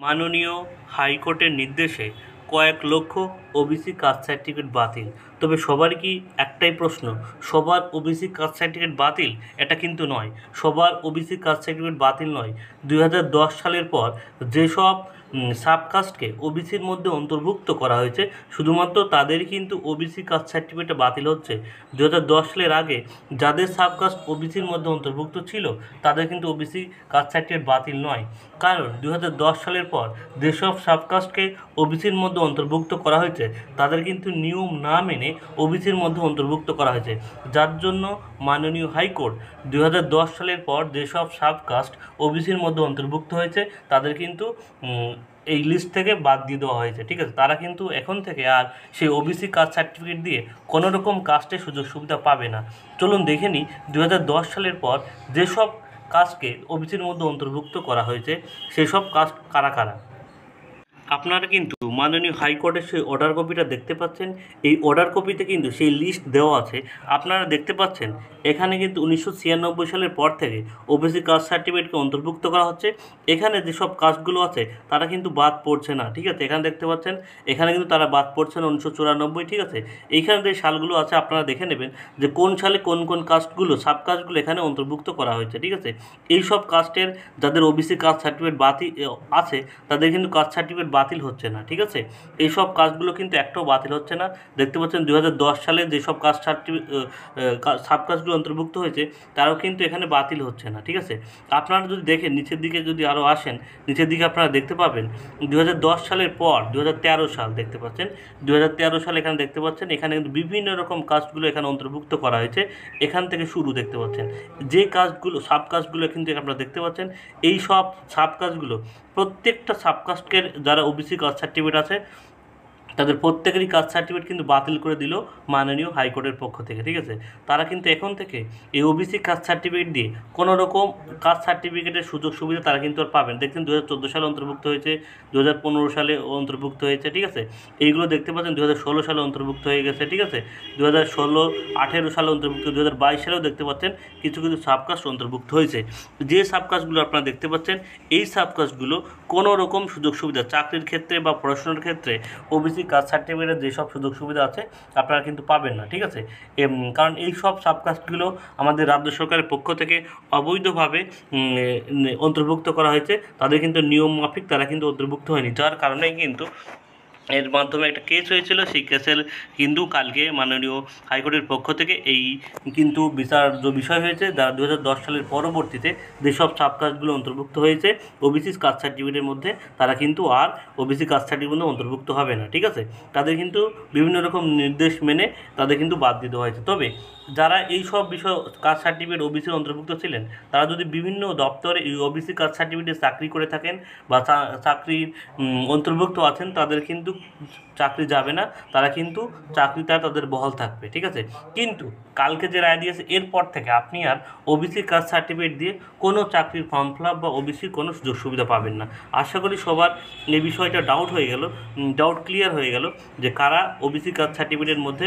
মাননীয় হাইকোর্টের নির্দেশে কয়েক লক্ষ ওবিসি কাস্ট সার্টিফিকেট বাতিল। তবে সবার কি একটাই প্রশ্ন, সবার ওবিসি কাস্ট সার্টিফিকেট বাতিল? এটা কিন্তু নয়, সবার ওবিসি কাস্ট সার্টিফিকেট বাতিল নয়। 2010 সালের পর যেসব সাবকাস্টকে ওবিসির মধ্যে অন্তর্ভুক্ত করা হয়েছে, শুধুমাত্র তাদেরই কিন্তু ওবিসি কাস্ট সার্টিফিকেট বাতিল হচ্ছে। 2010 সালের আগে যাদের সাবকাস্ট ওবিসির মধ্যে অন্তর্ভুক্ত ছিল তাদের কিন্তু ওবিসি কাস্ট সার্টিফিকেট বাতিল নয়। কারণ 2010 সালের পর যেসব সাবকাস্টকে ওবিসির মধ্যে অন্তর্ভুক্ত করা হয়েছে তাদের কিন্তু নিয়ম না মেনে ওবিসির মধ্যে অন্তর্ভুক্ত করা হয়েছে, যার জন্য মাননীয় হাইকোর্ট 2010 সালের পর যেসব সাবকাস্ট ওবিসির মধ্যে অন্তর্ভুক্ত হয়েছে তাদের কিন্তু এই লিস্ট থেকে বাদ দিয়ে দেওয়া হয়েছে। ঠিক আছে, তারা কিন্তু এখন থেকে আর সেই ওবিসি কাস্ট সার্টিফিকেট দিয়ে কোনো রকম কাস্টের সুযোগ সুবিধা পাবে না। চলুন দেখে নিই 2010 সালের পর যেসব কাস্টকে ওবিসির মধ্যে অন্তর্ভুক্ত করা হয়েছে সেসব কাস্ট কারা কারা। আপনারা কিন্তু মাননীয় হাইকোর্টের সেই অর্ডার কপিটা দেখতে পাচ্ছেন। এই অর্ডার কপিতে কিন্তু সেই লিস্ট দেওয়া আছে। আপনারা দেখতে পাচ্ছেন এখানে কিন্তু 1996 সালের পর থেকে ওবিসি কাস্ট সার্টিফিকেটকে অন্তর্ভুক্ত করা হচ্ছে। এখানে যেসব কাস্টগুলো আছে তারা কিন্তু বাদ পড়ছে না। ঠিক আছে, এখানে দেখতে পাচ্ছেন এখানে কিন্তু তারা বাদ পড়ছে না 1994। ঠিক আছে, এইখানে যে সালগুলো আছে আপনারা দেখে নেবেন যে কোন সালে কোন কোন কাস্টগুলো সাবকাস্টগুলো এখানে অন্তর্ভুক্ত করা হয়েছে। ঠিক আছে, এই সব কাস্টের যাদের ওবিসি কাস্ট সার্টিফিকেট বাতিল আছে তাদের কিন্তু কাস্ট সার্টিফিকেট বাতিল হচ্ছে না। ঠিক আছে, এই সব কাজগুলো কিন্তু একটাও বাতিল হচ্ছে না। দেখতে পাচ্ছেন 2010 সালে যেসব কাস্ট সাবকাস্টগুলো অন্তর্ভুক্ত হয়েছে তারাও কিন্তু এখানে বাতিল হচ্ছে না। ঠিক আছে, আপনারা যদি দেখেন নিচের দিকে যদি আরও আসেন, নিচের দিকে আপনারা দেখতে পাবেন 2010 সালের পর 2013 সাল দেখতে পাচ্ছেন। 2013 সাল এখানে দেখতে পাচ্ছেন, এখানে কিন্তু বিভিন্ন রকম কাস্টগুলো এখানে অন্তর্ভুক্ত করা হয়েছে। এখান থেকে শুরু দেখতে পাচ্ছেন যে কাস্টগুলো সাবকাস্টগুলো কিন্তু আপনারা দেখতে পাচ্ছেন। এই সব সাবকাস্টগুলো প্রত্যেকটা সাবকাস্টের যারা ওবিসি কাস্ট সার্টিফিকেট আছে তাদের প্রত্যেকেরই কাস্ট সার্টিফিকেট কিন্তু বাতিল করে দিল মাননীয় হাইকোর্টের পক্ষ থেকে। ঠিক আছে, তারা কিন্তু এখন থেকে এই ওবিসি কাস্ট সার্টিফিকেট দিয়ে কোনো রকম কাস্ট সার্টিফিকেটের সুযোগ সুবিধা তারা কিন্তু আর পাবেন। দেখছেন 2014 সালে অন্তর্ভুক্ত হয়েছে, 2015 সালে অন্তর্ভুক্ত হয়েছে। ঠিক আছে, এইগুলো দেখতে পাচ্ছেন 2016 সালে অন্তর্ভুক্ত হয়ে গেছে। ঠিক আছে, 2016, 18 সালে অন্তর্ভুক্ত, 2022 সালেও দেখতে পাচ্ছেন কিছু কিছু সাবকাস্ট অন্তর্ভুক্ত হয়েছে। যে সাবকাস্টগুলো আপনারা দেখতে পাচ্ছেন এই সাবকাস্টগুলো কোনো রকম সুযোগ সুবিধা চাকরির ক্ষেত্রে বা পড়াশোনার ক্ষেত্রে ওবিসি কাস্ট সার্টিফিকেটের যেসব সুযোগ সুবিধা আছে আপনারা কিন্তু পাবেন না। ঠিক আছে, কারণ এই সব সাবকাস্টগুলো আমাদের রাজ্য সরকারের পক্ষ থেকে অবৈধভাবে অন্তর্ভুক্ত করা হয়েছে। তাদের কিন্তু নিয়ম মাফিক তারা কিন্তু অন্তর্ভুক্ত হয়নি, যার কারণে কিন্তু এর মাধ্যমে একটা কেস হয়েছিল। সেই কেসের কিন্তু কালকে মাননীয় হাইকোর্টের পক্ষ থেকে এই কিন্তু বিচার্য বিষয় হয়েছে। যারা 2010 সালের পরবর্তীতে যেসব সাবকাস্টগুলো অন্তর্ভুক্ত হয়েছে ওবিসি কাস্ট সার্টিফিকেটের মধ্যে তারা কিন্তু আর ওবিসি কাস্ট সার্টিফিকেটের অন্তর্ভুক্ত হবে না। ঠিক আছে, তাদের কিন্তু বিভিন্ন রকম নির্দেশ মেনে তাদের কিন্তু বাদ দিতে হয়েছে। তবে যারা এই সব বিষয় কাস্ট সার্টিফিকেট ওবিসির অন্তর্ভুক্ত ছিলেন তারা যদি বিভিন্ন দপ্তরে এই ওবিসি কাস্ট সার্টিফিকেটে চাকরি করে থাকেন বা চাকরির অন্তর্ভুক্ত আছেন তাদের কিন্তু চাকরি যাবে না, তারা কিন্তু চাকরিটা তাদের বহাল থাকবে। ঠিক আছে, কিন্তু কালকে যে রায় দিয়েছে এরপর থেকে আপনি আর ওবিসি কাস্ট সার্টিফিকেট দিয়ে কোনো চাকরির ফর্ম ফিল আপ বা ওবিসির কোনো সুযোগ সুবিধা পাবেন না। আশা করি সবার এই বিষয়টা ডাউট ক্লিয়ার হয়ে গেল যে কারা ওবিসি কাস্ট সার্টিফিকেটের মধ্যে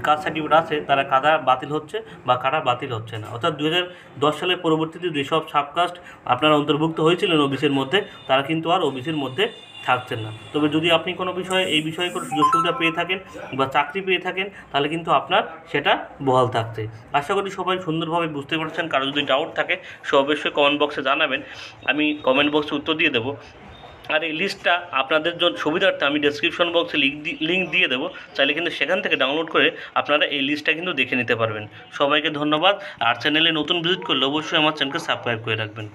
কাস্ট সার্টিফিকেট আছে তারা কারা বাতিল হচ্ছে বা কারা বাতিল হচ্ছে না। অর্থাৎ 2010 সালের পরবর্তীতে যেসব সাবকাস্ট আপনারা অন্তর্ভুক্ত হয়েছিলেন ওবিসির মধ্যে তারা কিন্তু আর ওবিসির মধ্যে থাকছেন না। তবে যদি আপনি কোনো বিষয়ে এই বিষয়ে কোনো সুযোগ সুবিধা পেয়ে থাকেন বা চাকরি পেয়ে থাকেন তাহলে কিন্তু আপনার সেটা বহাল থাকছে। আশা করি সবাই সুন্দরভাবে বুঝতে পারছেন। কারো যদি ডাউট থাকে সে অবশ্যই কমেন্ট বক্সে জানাবেন, আমি কমেন্ট বক্সে উত্তর দিয়ে দেবো। আর এই লিস্টটা আপনাদের জন্য সুবিধার্থে আমি ডেসক্রিপশন বক্সে লিঙ্ক দিয়ে দেবো, চাইলে কিন্তু সেখান থেকে ডাউনলোড করে আপনারা এই লিস্টটা কিন্তু দেখে নিতে পারবেন। সবাইকে ধন্যবাদ। আর চ্যানেলে নতুন ভিজিট করলে অবশ্যই আমার চ্যানেলকে সাবস্ক্রাইব করে রাখবেন।